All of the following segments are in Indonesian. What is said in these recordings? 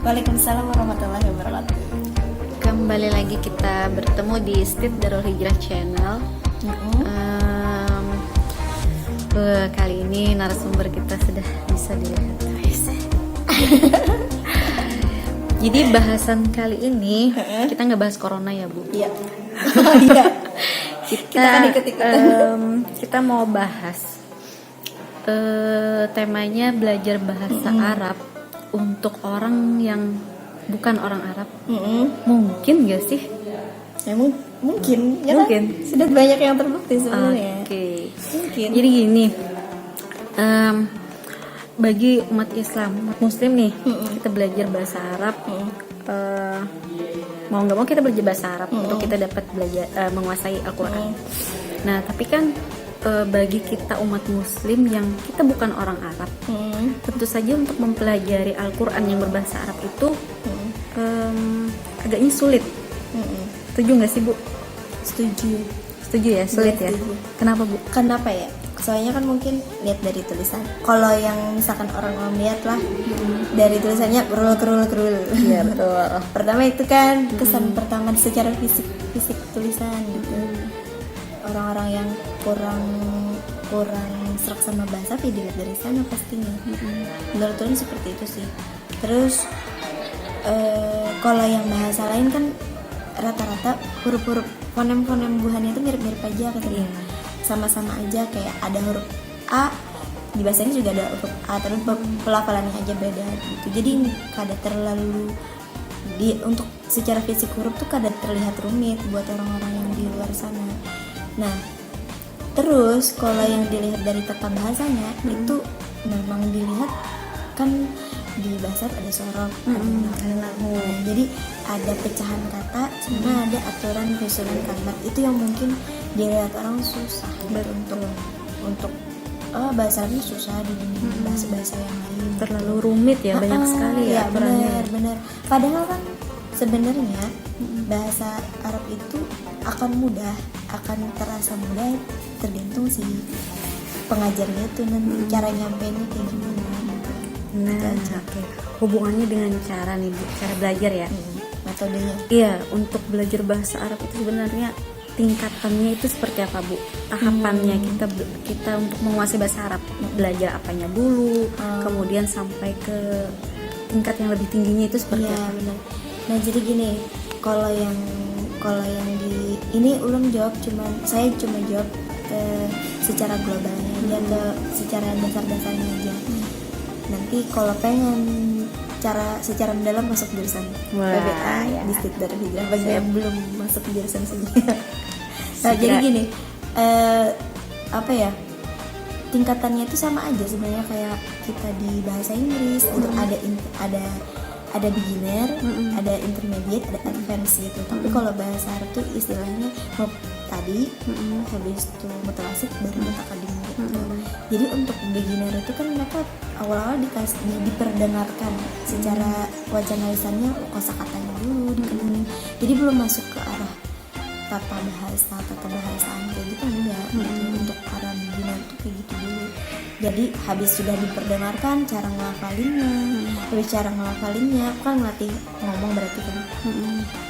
Waalaikumsalam warahmatullahi wabarakatuh. Kembali lagi kita bertemu di Street Darul Hijrah Channel. Kali ini narasumber kita sudah bisa dilihat. Jadi bahasan kali ini kita nggak bahas corona ya Bu. Iya. Iya. Kita kan ikut-ikutan. Kita mau bahas temanya belajar bahasa Arab untuk orang yang bukan orang Arab. Mungkin gak sih? Ya, mungkin. Ya Mungkin. Kan? Sudah banyak yang terbukti sebenarnya. Oke. Mungkin. Jadi gini, bagi umat Islam, umat Muslim nih, kita belajar bahasa Arab. Mau nggak mau kita belajar bahasa Arab untuk kita dapat belajar menguasai Al-Quran. Nah, tapi kan bagi kita umat Muslim yang kita bukan orang Arab, tentu saja untuk mempelajari Al-Quran yang berbahasa Arab itu agaknya sulit. Setuju nggak sih Bu? Setuju ya, sulit ya. Setuju. Kenapa Bu? Kenapa ya? Soalnya kan mungkin lihat dari tulisan. Kalau yang misalkan orang lihat lah dari tulisannya kerul. Iya betul. Pertama itu kan kesan pertama secara fisik tulisan gitu. Orang-orang yang kurang serak sama bahasa dilihat dari sana pastinya. Menurut Tuhan seperti itu sih. Terus kalau yang bahasa lain kan rata-rata huruf-huruf fonem-fonem buhannya itu mirip-mirip aja katanya. Sama-sama aja, kayak ada huruf A di bahasa ini juga ada huruf A, tapi pelafalannya aja beda gitu. Jadi kada terlalu untuk secara fisik huruf tuh kada terlihat rumit buat orang-orang yang di luar sana. Nah, terus kalau yang dilihat dari tata bahasanya itu memang dilihat kan di bahasa ada sorok, ada lahu. Jadi ada pecahan kata, sama ada aturan susunan kalimat. Itu yang mungkin dilihat orang susah gitu untuk bahasa ini susah dibanding bahasa-bahasa yang lain. Terlalu rumit ya, banyak sekali ya aturannya. Benar. Padahal kan sebenarnya bahasa Arab itu akan mudah, akan terasa mudah tergantung si pengajarnya itu nanti cara nyampainya kayak gimana. Nah, oke. Hubungannya dengan cara nih, cara belajar ya. Metodenya. Iya, untuk belajar bahasa Arab itu sebenarnya tingkatannya itu seperti apa Bu? Tahapannya kita untuk menguasai bahasa Arab, belajar apanya dulu, kemudian sampai ke tingkat yang lebih tingginya itu seperti apa? Benar. Nah, jadi gini, kalau yang di ini ulun jawab saya cuma jawab secara globalnya aja, secara dasar-dasarnya aja. Nanti kalau pengen secara mendalam masuk jurusan PBA di Street Darul Hijrah bagi yang belum masuk jurusan sini. Nah, jadi gini, apa ya, tingkatannya itu sama aja sebenarnya kayak kita di bahasa Inggris. Itu ada beginner, ada intermediate, ada advance gitu. Tapi kalau bahasa Arab tuh istilahnya tadi habis itu mutawasit baru mutaqaddim gitu. Jadi untuk beginner itu kan mereka awal-awal diperdengarkan secara wacana lisannya, kosakatanya dulu dikenalin. Jadi belum masuk ke arah tata bahasaan kayak gitu enggak. Untuk arah beginner tuh kayak gitu dulu. Jadi habis sudah diperdengarkan cara ngelafalinnya, habis cara ngelafalinnya kan ngelatih ngomong berarti kan.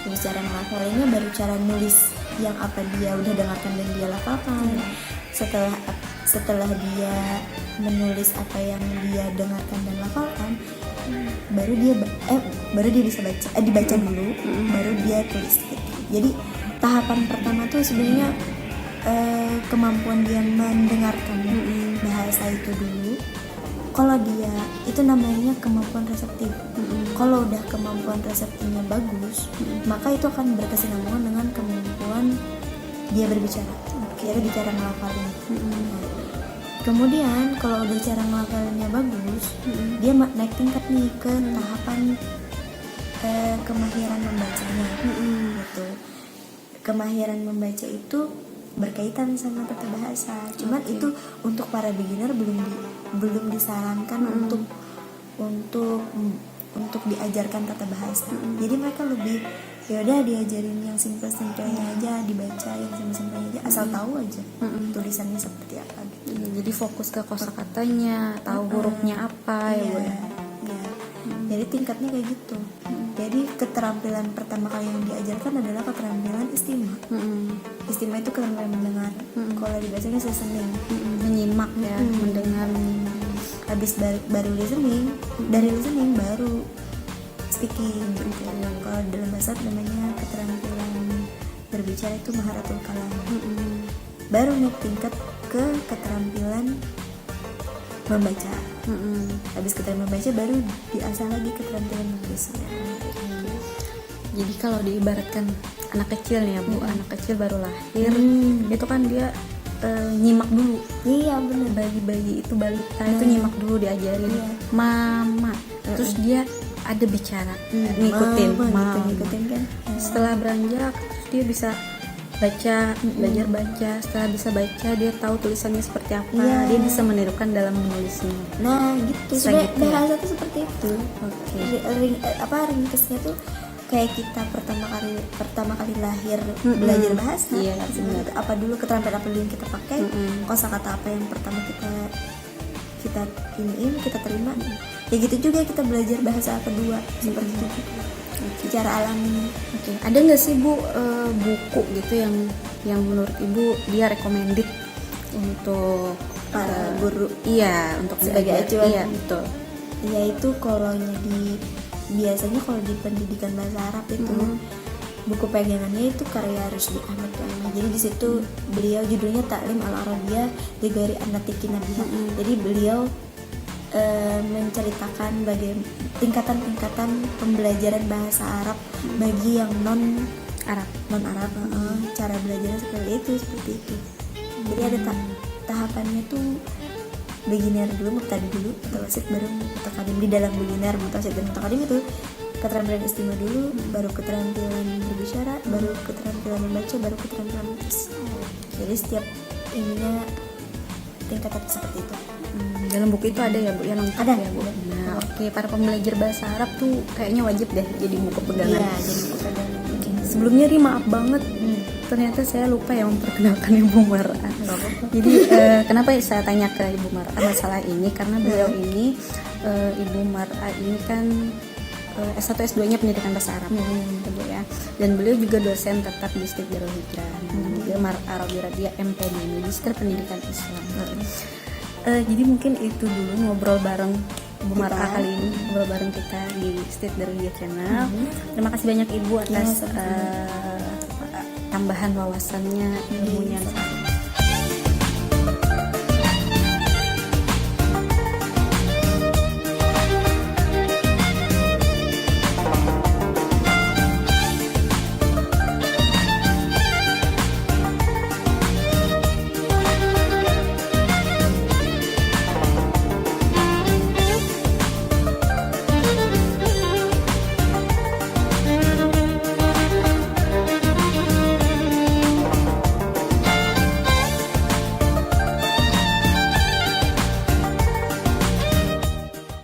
Habis cara ngelafalinnya baru cara nulis yang apa dia udah dengarkan dan dia lafalkan. Setelah dia menulis apa yang dia dengarkan dan lafalkan, baru dia bisa baca, dibaca dulu, baru dia tulis gitu. Jadi tahapan pertama tuh sebenarnya kemampuan dia mendengarkan bahasa itu dulu. Kalau dia itu namanya kemampuan reseptif. Kalau udah kemampuan reseptifnya bagus, maka itu akan berkesinambungan dengan kemampuan dia berbicara. Dia bicara ngelafalin. Kemudian kalau udah cara ngelafalinnya bagus, dia naik tingkat nih ke tahapan kemahiran membacanya. Gitu. Kemahiran membaca itu berkaitan sama tata bahasa. Cuman itu untuk para beginner belum disarankan untuk diajarkan tata bahasa. Jadi mereka lebih yaudah diajarin yang simpel-simpelnya aja, dibaca yang simpel-simpelnya aja, asal tahu aja tulisannya seperti apa gitu. Jadi fokus ke kosakatanya, tahu hurufnya apa ya Bu. Iya. Jadi tingkatnya kayak gitu. Jadi keterampilan pertama kali yang diajarkan adalah keterampilan istima. Istima itu keterampilan mendengar. Kalau di bahasa Inggris listening. Menyimak ya, mendengar. Habis baru listening, dari listening baru speaking gitu. Kalau dalam bahasa namanya keterampilan berbicara itu maharatul kalam. Baru naik tingkat ke keterampilan membaca. Habis keterampilan membaca baru diasah lagi keterampilan menulisnya. Jadi kalau diibaratkan anak kecil nih ya Bu, anak kecil baru lahir, itu kan dia nyimak dulu. Iya benar. Bayi-bayi itu balita itu nyimak dulu diajarin mama. Terus dia ada bicara, ngikutin mama. Ngikutin kan. Setelah beranjak terus dia bisa baca, belajar baca. Setelah bisa baca dia tahu tulisannya seperti apa. Dia bisa menirukan dalam menulisnya. Nah gitu. Sebenarnya bahasa tuh seperti itu. Oke. Ringkasnya tuh kayak kita pertama kali lahir belajar bahasa. Iya, apa dulu keterampilan apa dulu yang kita pakai, kosakata apa yang pertama kita terima. Ya gitu juga kita belajar bahasa kedua seperti itu secara alami. Ada nggak sih Bu buku gitu yang menurut Ibu dia recommended untuk para guru? Iya, untuk sebagai acuan. Iya, betul. Yaitu kalau biasanya kalau di pendidikan bahasa Arab itu buku pegangannya itu karya Rusdi Ahmad Tuaima. Jadi di situ beliau judulnya Ta'lim al-Arabiyah di Ghairi an-Natiqin Nabiha. Jadi beliau menceritakan bagaimana tingkatan-tingkatan pembelajaran bahasa Arab bagi yang non Arab, cara belajarnya seperti itu. Jadi ada tahapannya tuh beginner dulu, mubtadi dulu, mutawasit baru mutaqaddim. Di dalam beginner, mutawasit dan mutaqaddim itu keterampilan istima dulu, baru keterampilan berbicara, baru keterampilan membaca, baru keterampilan menulis. Jadi setiap ininya tingkatan seperti itu. Dalam buku itu ada ya Bu, yang lengkap ada ya Bu. Nah, oke, para pembelajar bahasa Arab tuh kayaknya wajib deh jadi buku pegangan. Iya, jadi buku pegangan. Sebelumnya Ri, maaf banget, ternyata saya lupa ya memperkenalkan Ibu Mar'a. Jadi kenapa saya tanya ke Ibu Mar'a masalah ini, karena beliau ini Ibu Mar'a ini kan S1 S2-nya pendidikan bahasa Arab gitu ya. Dan beliau juga dosen tetap di Institut Darul Hijrah. Dia Mar'a Rabi Radia MPD Magister Pendidikan Islam. Jadi mungkin itu dulu ngobrol bareng Ibu Mar'a kali ini, ngobrol bareng kita di Institut Darul Hijrah Channel. Terima kasih banyak Ibu atas tambahan wawasannya, ilmunya.